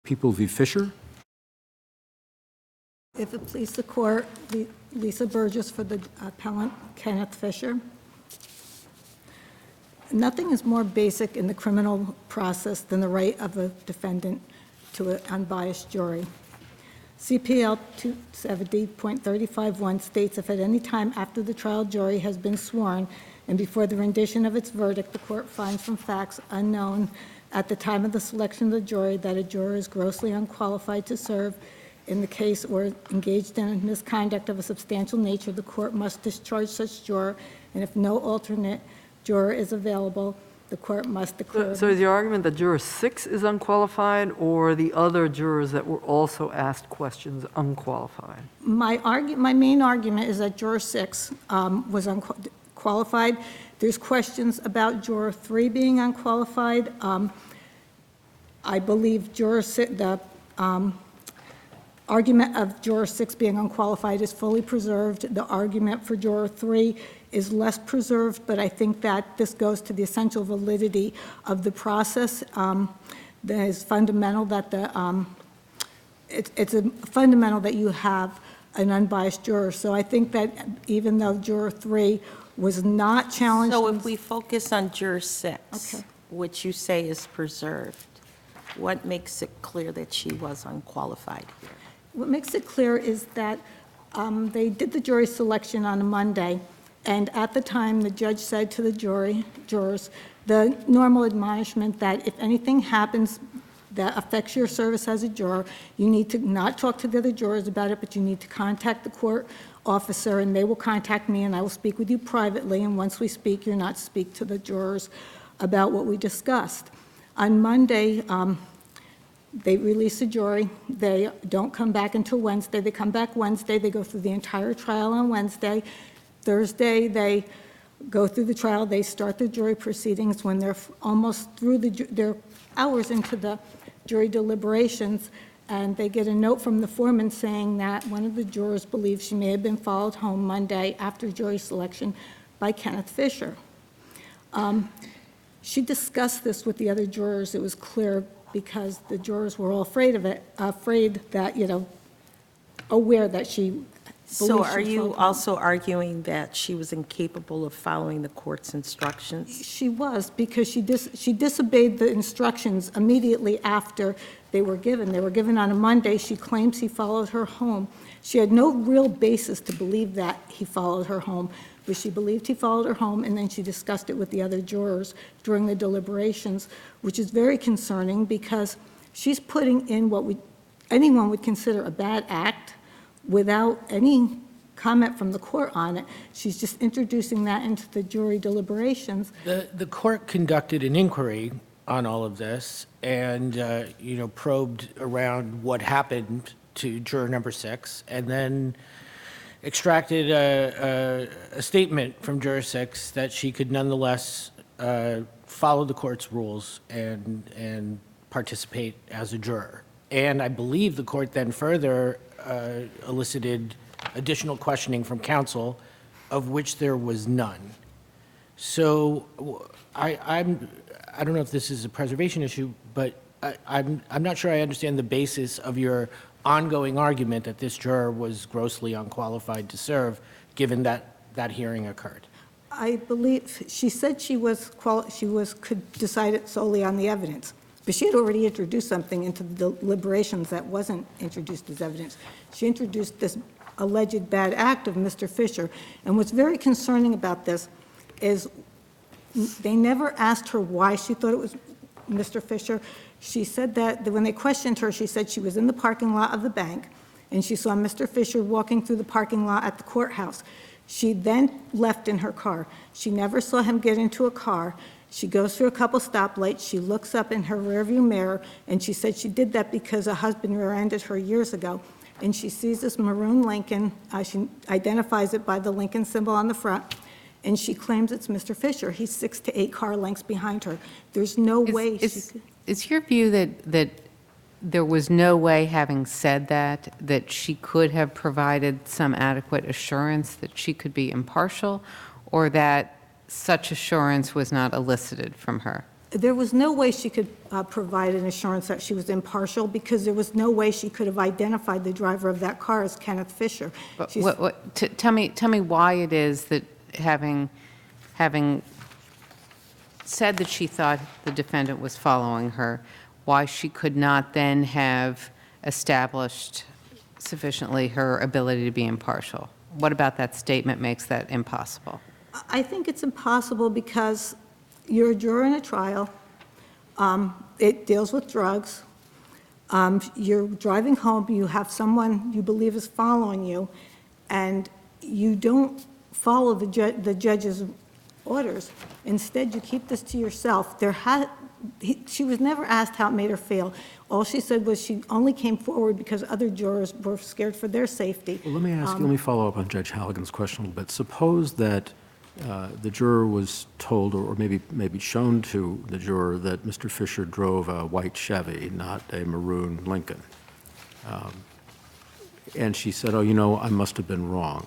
People v. Fisher. If it please the court, Lisa Burgess for the appellant, Kenneth Fisher. Nothing is more basic in the criminal process than the right of a defendant to an unbiased jury. CPL 270.351 states if at any time after the trial jury has been sworn and before the rendition of its verdict, the court finds from facts unknown at the time of the selection of the jury that a juror is grossly unqualified to serve in the case or engaged in misconduct of a substantial nature, the court must discharge such juror, and if no alternate juror is available, the court must declare. So is your argument that juror 6 is unqualified, or the other jurors that were also asked questions unqualified? My main argument is that juror 6 was unqualified. There's questions about juror 3 being unqualified. I believe juror 6, the argument of juror 6 being unqualified is fully preserved. The argument for juror 3 is less preserved, but I think that this goes to the essential validity of the process. That is fundamental that it's fundamental that you have an unbiased juror. So I think that even though juror 3 was not challenged. So if we focus on juror 6, Okay. which you say is preserved, what makes it clear that she was unqualified here? What makes it clear is that they did the jury selection on a Monday, and at the time, the judge said to the jurors, the normal admonishment that if anything happens that affects your service as a juror, you need to not talk to the other jurors about it, but you need to contact the court officer, and they will contact me, and I will speak with you privately, and once we speak, you're not to speak to the jurors about what we discussed. On Monday, they release a jury. They don't come back until Wednesday. They come back Wednesday. They go through the entire trial on Wednesday. Thursday, they go through the trial. They start the jury proceedings. When they're almost through they're hours into the jury deliberations, and they get a note from the foreman saying that one of the jurors believes she may have been followed home Monday after jury selection by Kenneth Fisher. She discussed this with the other jurors. It was clear because the jurors were all afraid of it, afraid that, aware that she. So are you also arguing that she was incapable of following the court's instructions? She was, because she disobeyed the instructions immediately after they were given. They were given on a Monday. She claims he followed her home. She had no real basis to believe that he followed her home, but she believed he followed her home, and then she discussed it with the other jurors during the deliberations, which is very concerning because she's putting in what anyone would consider a bad act without any comment from the court on it. She's just introducing that into the jury deliberations. The court conducted an inquiry on all of this and, probed around what happened to juror number 6, and then extracted a statement from juror 6 that she could nonetheless follow the court's rules and participate as a juror. And I believe the court then further elicited additional questioning from counsel, of which there was none. So I don't know if this is a preservation issue, but I'm not sure I understand the basis of your ongoing argument that this juror was grossly unqualified to serve, given that that hearing occurred. I believe she said she could decide it solely on the evidence, but she had already introduced something into the deliberations that wasn't introduced as evidence. She introduced this alleged bad act of Mr. Fisher, and what's very concerning about this is they never asked her why she thought it was Mr. Fisher. She said that when they questioned her, she said she was in the parking lot of the bank, and she saw Mr. Fisher walking through the parking lot at the courthouse. She then left in her car. She never saw him get into a car. She goes through a couple stoplights. She looks up in her rearview mirror, and she said she did that because a husband rear-ended her years ago. And she sees this maroon Lincoln. She identifies it by the Lincoln symbol on the front, and she claims it's Mr. Fisher. He's 6 to 8 car lengths behind her. There's no way she could. Is your view that there was no way, having said that she could have provided some adequate assurance that she could be impartial, or that such assurance was not elicited from her? There was no way she could provide an assurance that she was impartial, because there was no way she could have identified the driver of that car as Kenneth Fisher. She's- Tell me why it is that having said that she thought the defendant was following her, why she could not then have established sufficiently her ability to be impartial? What about that statement makes that impossible? I think it's impossible because you're a juror in a trial. It deals with drugs. You're driving home, you have someone you believe is following you, and you don't follow the judge's orders. Instead, you keep this to yourself. She was never asked how it made her feel. All she said was she only came forward because other jurors were scared for their safety. Well, let me follow up on Judge Halligan's question a little bit. Suppose that the juror was told, or maybe shown to the juror, that Mr. Fisher drove a white Chevy, not a maroon Lincoln. And she said, oh, I must have been wrong.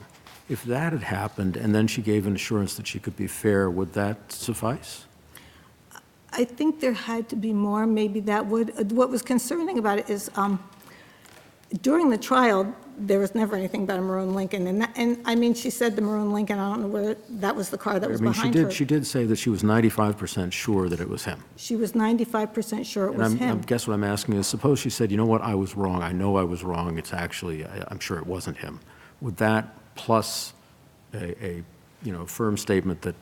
If that had happened, and then she gave an assurance that she could be fair, would that suffice? I think there had to be more. Maybe that would. What was concerning about it is during the trial, there was never anything about a maroon Lincoln. And I mean, she said the maroon Lincoln, I don't know where that was the car that was behind her. She did say that she was 95% sure that it was him. She was 95% sure it was And I him. guess what I'm asking is, suppose she said, you know what, I was wrong. I know I was wrong. It's actually, I'm sure it wasn't him. Would that, plus a firm statement that,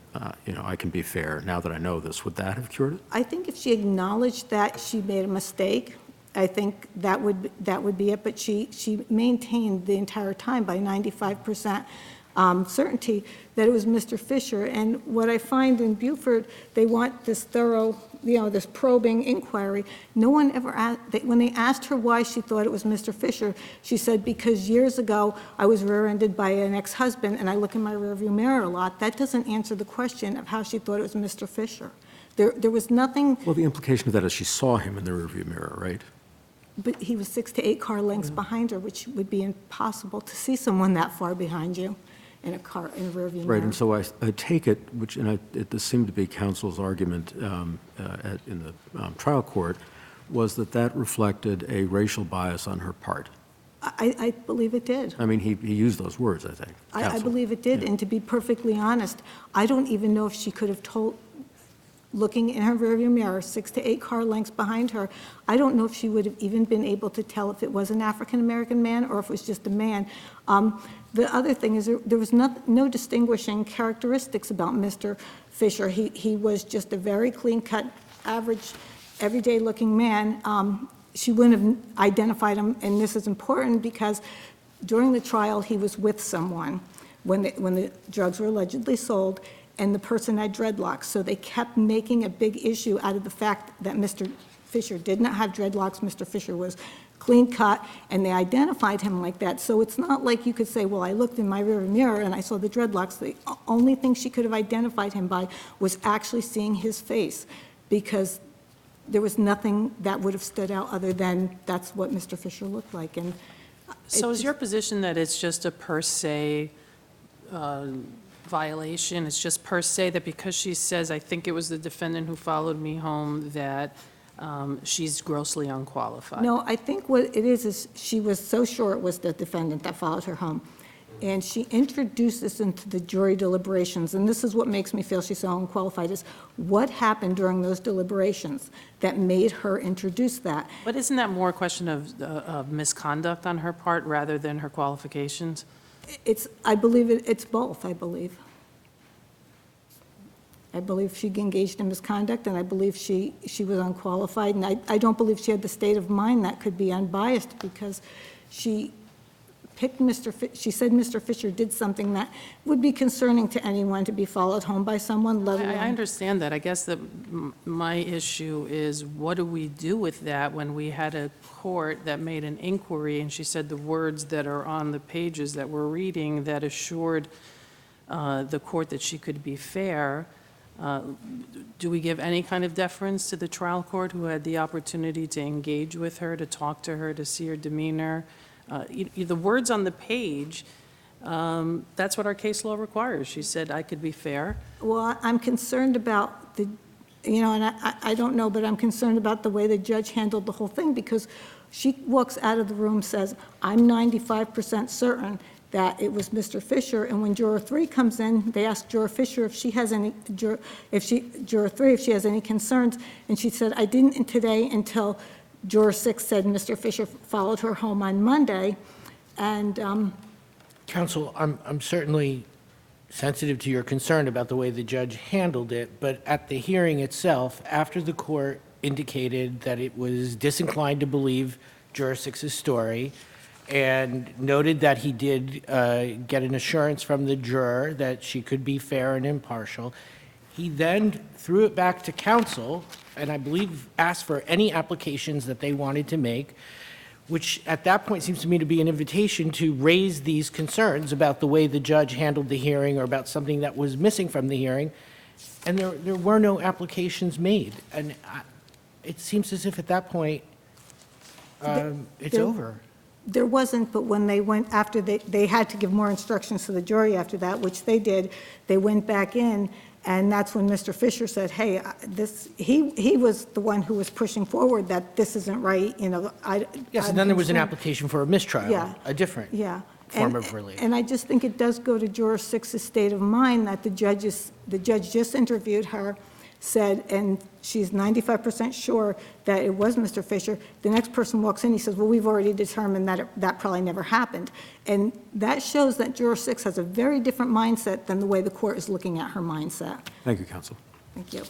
I can be fair now that I know this, would that have cured it? I think if she acknowledged that she made a mistake, I think that would be it. But she maintained the entire time by 95% certainty that it was Mr. Fisher. And what I find in Beaufort, they want this thorough, this probing inquiry. No one ever asked, when they asked her why she thought it was Mr. Fisher, she said, because years ago I was rear-ended by an ex-husband and I look in my rearview mirror a lot. That doesn't answer the question of how she thought it was Mr. Fisher. There was nothing. Well, the implication of that is she saw him in the rearview mirror, right? But he was 6 to 8 car lengths behind her, which would be impossible to see someone that far behind you in a car, in a rearview mirror. Right, and so I take it, this seemed to be counsel's argument in the trial court, was that reflected a racial bias on her part. I believe it did. I mean, he used those words, I think. I Counsel. believe it did, Yeah. and to be perfectly honest, I don't even know if she could have told, looking in her rearview mirror, 6 to 8 car lengths behind her, I don't know if she would have even been able to tell if it was an African-American man or if it was just a man. The other thing is there was no distinguishing characteristics about Mr. Fisher. He was just a very clean-cut, average, everyday-looking man. She wouldn't have identified him, and this is important because during the trial, he was with someone when the drugs were allegedly sold, and the person had dreadlocks. So they kept making a big issue out of the fact that Mr. Fisher did not have dreadlocks. Mr. Fisher was clean cut, and they identified him like that. So it's not like you could say, well, I looked in my rear mirror and I saw the dreadlocks. The only thing she could have identified him by was actually seeing his face, because there was nothing that would have stood out other than that's what Mr. Fisher looked like. And So is your position that it's just a per se violation? It's just per se that because she says, I think it was the defendant who followed me home, that she's grossly unqualified? No, I think what it is she was so sure it was the defendant that followed her home. And she introduced this into the jury deliberations, and this is what makes me feel she's so unqualified, is what happened during those deliberations that made her introduce that. But isn't that more a question of misconduct on her part rather than her qualifications? I believe it's both, I believe. I believe she engaged in misconduct, and I believe she was unqualified, and I don't believe she had the state of mind that could be unbiased, because she picked she said Mr. Fisher did something that would be concerning to anyone to be followed home by someone, let alone. I understand that. I guess that my issue is, what do we do with that when we had a court that made an inquiry, and she said the words that are on the pages that we're reading that assured the court that she could be fair? Do we give any kind of deference to the trial court who had the opportunity to engage with her, to talk to her, to see her demeanor? The words on the page, that's what our case law requires. She said, I could be fair. Well, I'm concerned about you know, and I don't know, but I'm concerned about the way the judge handled the whole thing, because she walks out of the room, says, I'm 95% certain that it was Mr. Fisher, and when Juror 3 comes in, they ask Juror Fisher if she has any, Juror 3, if she has any concerns, and she said, I didn't today until Juror 6 said Mr. Fisher followed her home on Monday, and, Counsel, I'm certainly sensitive to your concern about the way the judge handled it, but at the hearing itself, after the court indicated that it was disinclined to believe Juror 6's story, and noted that he did get an assurance from the juror that she could be fair and impartial, he then threw it back to counsel, and I believe asked for any applications that they wanted to make, which at that point seems to me to be an invitation to raise these concerns about the way the judge handled the hearing or about something that was missing from the hearing, and there were no applications made. And it seems as if at that point, it's there- over. There wasn't, but when they went, after they had to give more instructions to the jury after that, which they did, they went back in, and that's when Mr. Fisher said, hey, he was the one who was pushing forward that this isn't right, you know, Yes, I'm and then there was an concerned. application for a mistrial, Yeah. a different Yeah. form And- of relief. And I just think it does go to Juror 6's state of mind that the judge just interviewed her, said, and she's 95% sure that it was Mr. Fisher. The next person walks in, he says, well, we've already determined that that probably never happened. And that shows that Juror 6 has a very different mindset than the way the court is looking at her mindset. Thank you, counsel. Thank you.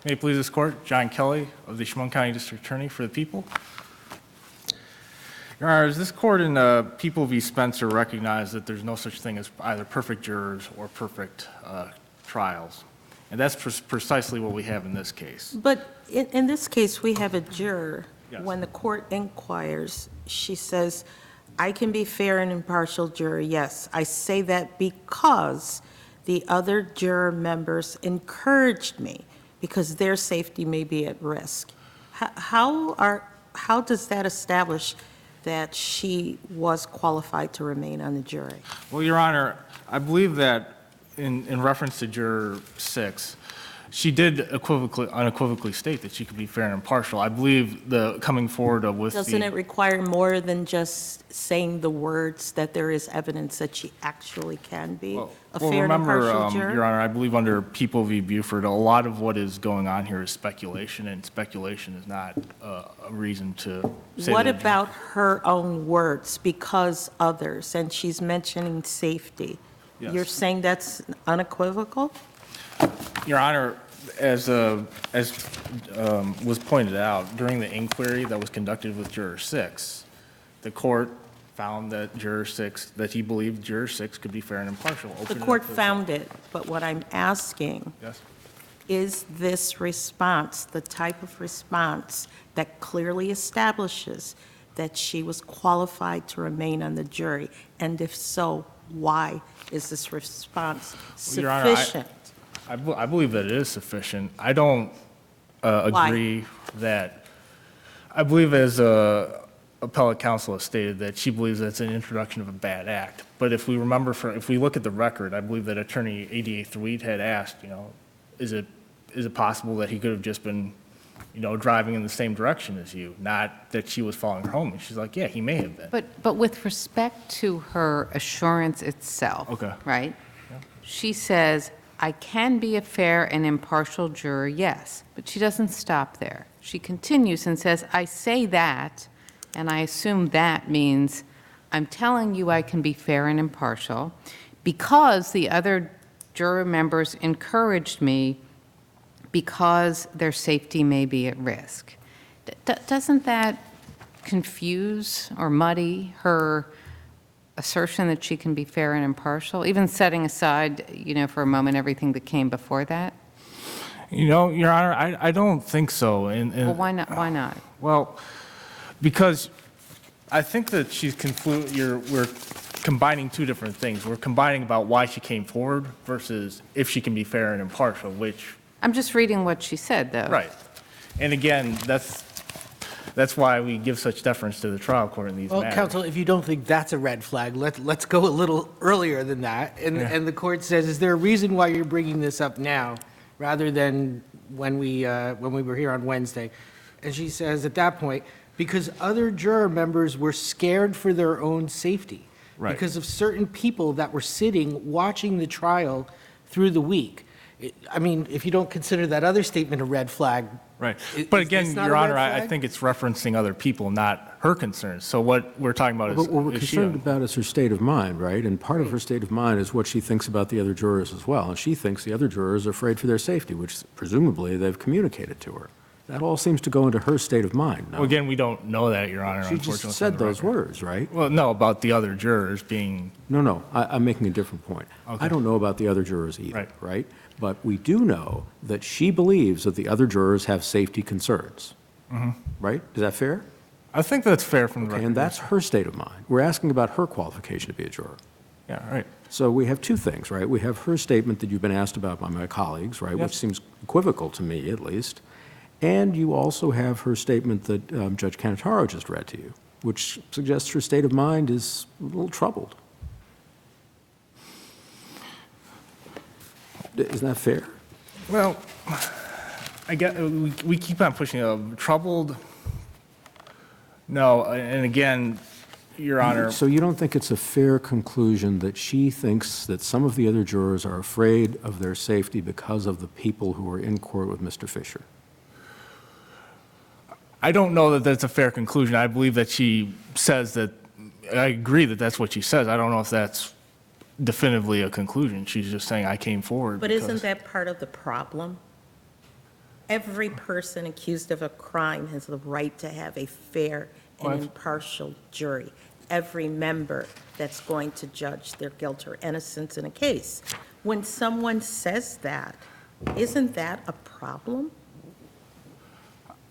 May it please this court, John Kelly of the Chemung County District Attorney for the people. Your Honors, this court in People v. Spencer recognized that there's no such thing as either perfect jurors or perfect trials. And that's precisely what we have in this case. But in this case, we have a juror. Yes. When the court inquires, she says, I can be fair and impartial juror, yes. I say that because the other juror members encouraged me, because their safety may be at risk. How does that establish that she was qualified to remain on the jury? Well, Your Honor, I believe that in reference to Juror 6, she did unequivocally state that she could be fair and impartial. I believe the coming forward with Doesn't it require more than just saying the words, that there is evidence that she actually can be a fair and impartial juror? Your Honor, I believe under People v. Buford, a lot of what is going on here is speculation, and speculation is not a reason to say What that- about her own words, because others, and she's mentioning safety? Yes. You're saying that's unequivocal? Your Honor, as was pointed out, during the inquiry that was conducted with Juror 6, the court found that Juror 6, that he believed Juror 6 could be fair and impartial. The Opened it court up to- found it, but what I'm asking, Yes. is this response the type of response that clearly establishes that she was qualified to remain on the jury? And if so, why is this response Your Honor, sufficient? I believe that it is sufficient. I don't agree that, I believe as appellate counsel has stated that she believes that's an introduction of a bad act. But if we remember, if we look at the record, I believe that Attorney A.D.A. Thweed had asked, is it possible that he could have just been, driving in the same direction as you, not that she was following her home? And she's like, yeah, he may have been. But with respect to her assurance itself, Okay. right? She says, I can be a fair and impartial juror, yes, but she doesn't stop there. She continues and says, I say that, and I assume that means I'm telling you I can be fair and impartial because the other juror members encouraged me because their safety may be at risk. Doesn't that confuse or muddy her assertion that she can be fair and impartial, even setting aside, for a moment, everything that came before that? Your Honor, I don't think so. Well, why not? Why not? Well, because I think that we're combining two different things. We're combining about why she came forward versus if she can be fair and impartial, which... I'm just reading what she said, though. Right. And again, That's why we give such deference to the trial court in these Well, matters. counsel, if you don't think that's a red flag, let's go a little earlier than that. And the court says, is there a reason why you're bringing this up now rather than when we were here on Wednesday? And she says at that point, because other juror members were scared for their own safety. Right. Because of certain people that were sitting watching the trial through the week. I mean, if you don't consider that other statement a red flag. Right. is But this again, not a Your red Honor, I flag? think it's referencing other people, not her concerns. So what we're talking about But what we're is she. concerned about is her state of mind, right? And part of her state of mind is what she thinks about the other jurors as well. And she thinks the other jurors are afraid for their safety, which presumably they've communicated to her. That all seems to go into her state of mind, no? Well, again, we don't know that, Your Honor, She unfortunately. just said from the those record. words, right? Well, no, about the other jurors being, No, I'm making a different point. Okay. I don't know about the other jurors either, Right. right? But we do know that she believes that the other jurors have safety concerns, right? Is that fair? I think that's fair from the Okay, record. and that's her state of mind. We're asking about her qualification to be a juror. Yeah, right. So we have two things, right? We have her statement that you've been asked about by my colleagues, right, which Yes. seems equivocal to me, at least. And you also have her statement that Judge Canataro just read to you, which suggests her state of mind is a little troubled. Isn't that fair? Well, I get, we keep on pushing, troubled. No, and again, Your Honor, So you don't think it's a fair conclusion that she thinks that some of the other jurors are afraid of their safety because of the people who are in court with Mr. Fisher? I don't know that that's a fair conclusion. I believe that she says that, I agree that that's what she says. I don't know if that's definitively a conclusion. She's just saying, I came forward. But because-" isn't that part of the problem? Every person accused of a crime has the right to have a fair and Well, impartial jury. Every member that's going to judge their guilt or innocence in a case. When someone says that, isn't that a problem?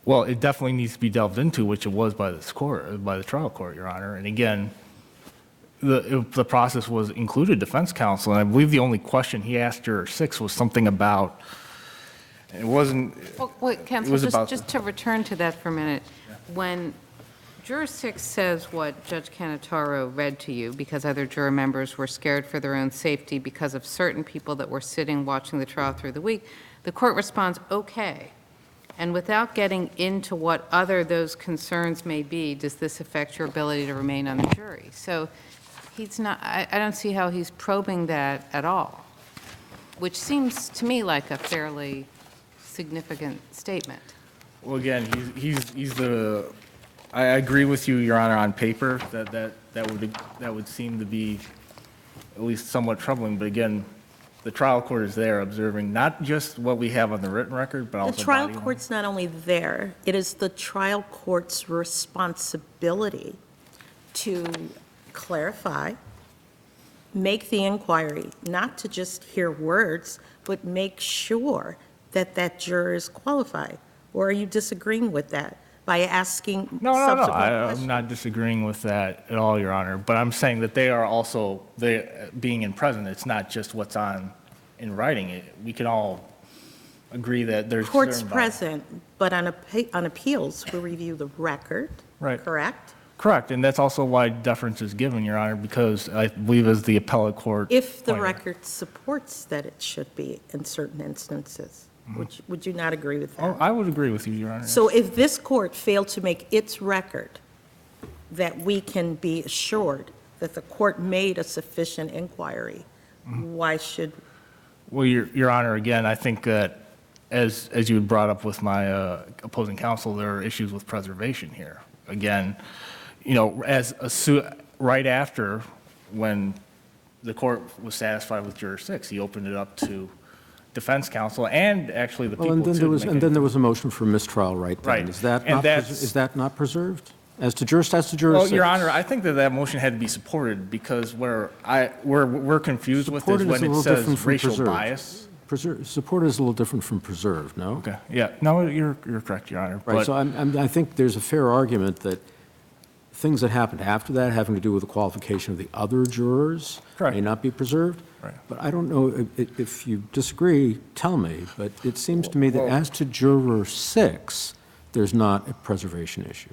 Well, it definitely needs to be delved into, which it was by this court, by the trial court, Your Honor. And again, the process was included defense counsel, and I believe the only question he asked Juror 6 was something about, it wasn't, Well, wait, counsel, was about- just to return to that for a minute. When Juror 6 says what Judge Canataro read to you, because other juror members were scared for their own safety because of certain people that were sitting watching the trial through the week, the court responds, okay. And without getting into what other those concerns may be, does this affect your ability to remain on the jury? So he's not, I don't see how he's probing that at all, which seems to me like a fairly significant statement. well, again, he's the, I agree with you, Your Honor, on paper, that would seem to be at least somewhat troubling, but again, the trial court is there observing not just what we have on the written record, but also The trial body language. court's not only there, it is the trial court's responsibility to clarify, make the inquiry, not to just hear words, but make sure that that juror is qualified. Or are you disagreeing with that by asking No, subsequent I'm questions? not disagreeing with that at all, Your Honor, but I'm saying that they are also, being in present, it's not just what's in writing. We can all agree that there's. Court's certain present, but on appeals, we review the record, Right. correct? Correct, and that's also why deference is given, Your Honor, because I believe as the appellate court. If the pointed out- record supports that it should be in certain instances. Would you not agree with Oh, that? I would agree with you, Your Honor. So if this court failed to make its record, that we can be assured that the court made a sufficient inquiry, why should, Well, Your Honor, again, I think that as you had brought up with my opposing counsel, there are issues with preservation here. Again, right after, when the court was satisfied with Juror 6, he opened it up to defense counsel and actually the Well, people and then too. there to was, make and it- then there was a motion for mistrial right then. Right. Is that And not, that's- is that not preserved? As to juror 6? Well, Your Honor, I think that motion had to be supported because we're confused with is Supported is when a it little says different from racial preserved. bias. Supported is a little different from preserved, no? Okay, yeah, no, you're correct, Your Honor. Right, but- so I think there's a fair argument that things that happened after that, having to do with the qualification of the other jurors, Correct. may not be preserved. Right. But I don't know, if you disagree, tell me, but it seems to me that as to Juror 6, there's not a preservation issue.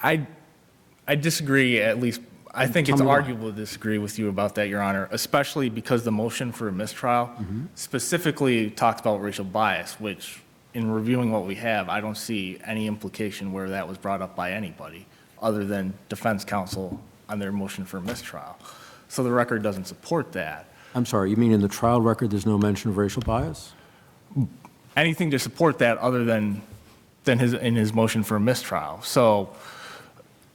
I disagree, at least, I think it's Tell me why. arguable to disagree with you about that, Your Honor, especially because the motion for a mistrial specifically talked about racial bias, which, in reviewing what we have, I don't see any implication where that was brought up by anybody other than defense counsel on their motion for mistrial. So the record doesn't support that. I'm sorry, you mean in the trial record, there's no mention of racial bias? Anything to support that other than in his motion for a mistrial. So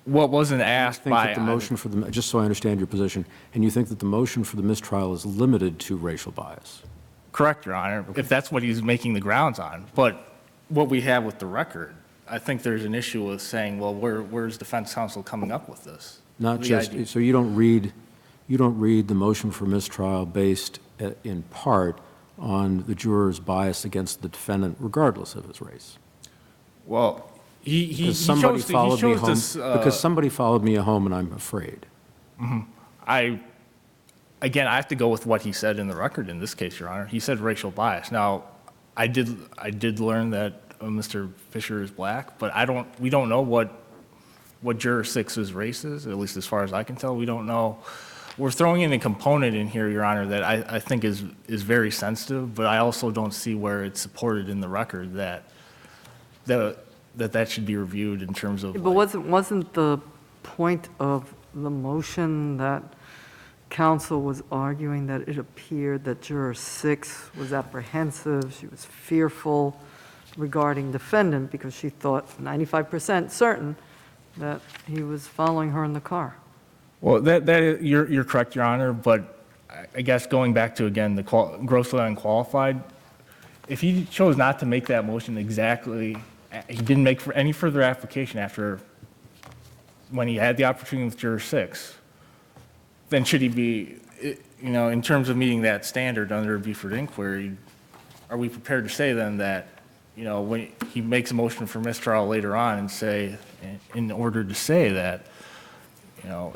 what wasn't asked I think by that the motion for the, just so I understand your position, and you think that the motion for the mistrial is limited to racial bias? Correct, Your Honor, if that's what he's making the grounds on. But what we have with the record, I think there's an issue with saying, well, where's defense counsel coming up with this? Not The just, idea- so you don't read the motion for mistrial based in part on the juror's bias against the defendant regardless of his race? Well, he Because somebody chose to- he followed me chose home, this, because somebody followed me home and I'm afraid. Again, I have to go with what he said in the record in this case, Your Honor. He said racial bias. Now, I did learn that Mr. Fisher is black, but we don't know what Juror 6's race is, at least as far as I can tell. We don't know. We're throwing in a component in here, Your Honor, that I think is very sensitive, but I also don't see where it's supported in the record that should be reviewed in terms of. But wasn't the point of the motion that counsel was arguing that it appeared that Juror 6 was apprehensive, she was fearful regarding defendant because she thought 95% certain that he was following her in the car? Well, you're correct, Your Honor, but I guess going back to, again, the grossly unqualified, if he chose not to make that motion exactly, he didn't make any further application after when he had the opportunity with Juror 6, then should he be, in terms of meeting that standard under a Buford inquiry, are we prepared to say then that, when he makes a motion for mistrial later on and say, in order to say that,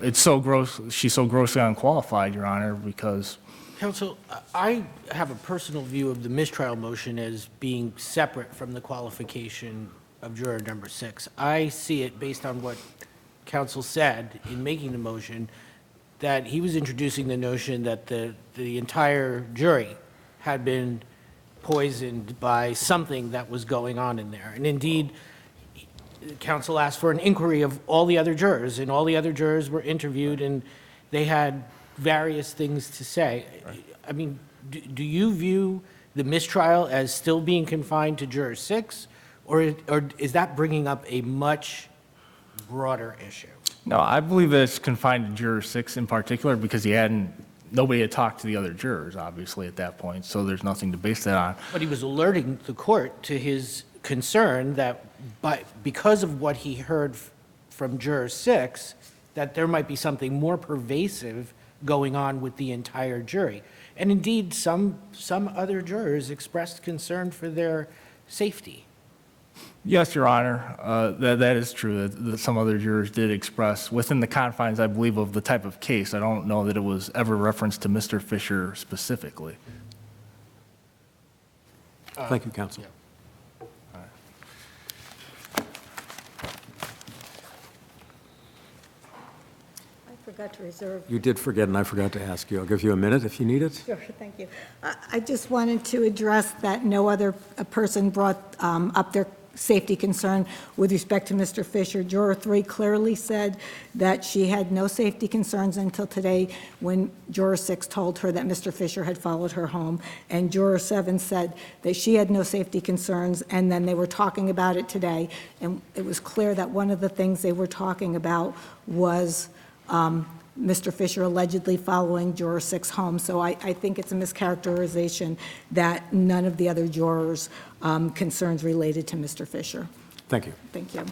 it's so gross, she's so grossly unqualified, Your Honor, because. Counsel, I have a personal view of the mistrial motion as being separate from the qualification of juror number 6. I see it based on what counsel said in making the motion, that he was introducing the notion that the entire jury had been poisoned by something that was going on in there. And indeed, counsel asked for an inquiry of all the other jurors, and all the other jurors were interviewed, and they had various things to say. I mean, do you view the mistrial as still being confined to juror 6, or is that bringing up a much broader issue? No, I believe that it's confined to Juror 6 in particular because nobody had talked to the other jurors, obviously, at that point, so there's nothing to base that on. But he was alerting the court to his concern that because of what he heard from juror 6, that there might be something more pervasive going on with the entire jury. And indeed, some other jurors expressed concern for their safety. Yes, Your Honor, that is true, that some other jurors did express, within the confines, I believe, of the type of case. I don't know that it was ever referenced to Mr. Fisher specifically. Thank you, counsel. I forgot to reserve. You did forget, and I forgot to ask you. I'll give you a minute if you need it. Sure, thank you. I just wanted to address that no other person brought up their safety concern with respect to Mr. Fisher. Juror 3 clearly said that she had no safety concerns until today when Juror 6 told her that Mr. Fisher had followed her home. And Juror 7 said that she had no safety concerns, and then they were talking about it today. And it was clear that one of the things they were talking about was Mr. Fisher allegedly following Juror 6 home. So I think it's a mischaracterization that none of the other jurors' concerns related to Mr. Fisher. Thank you. Thank you.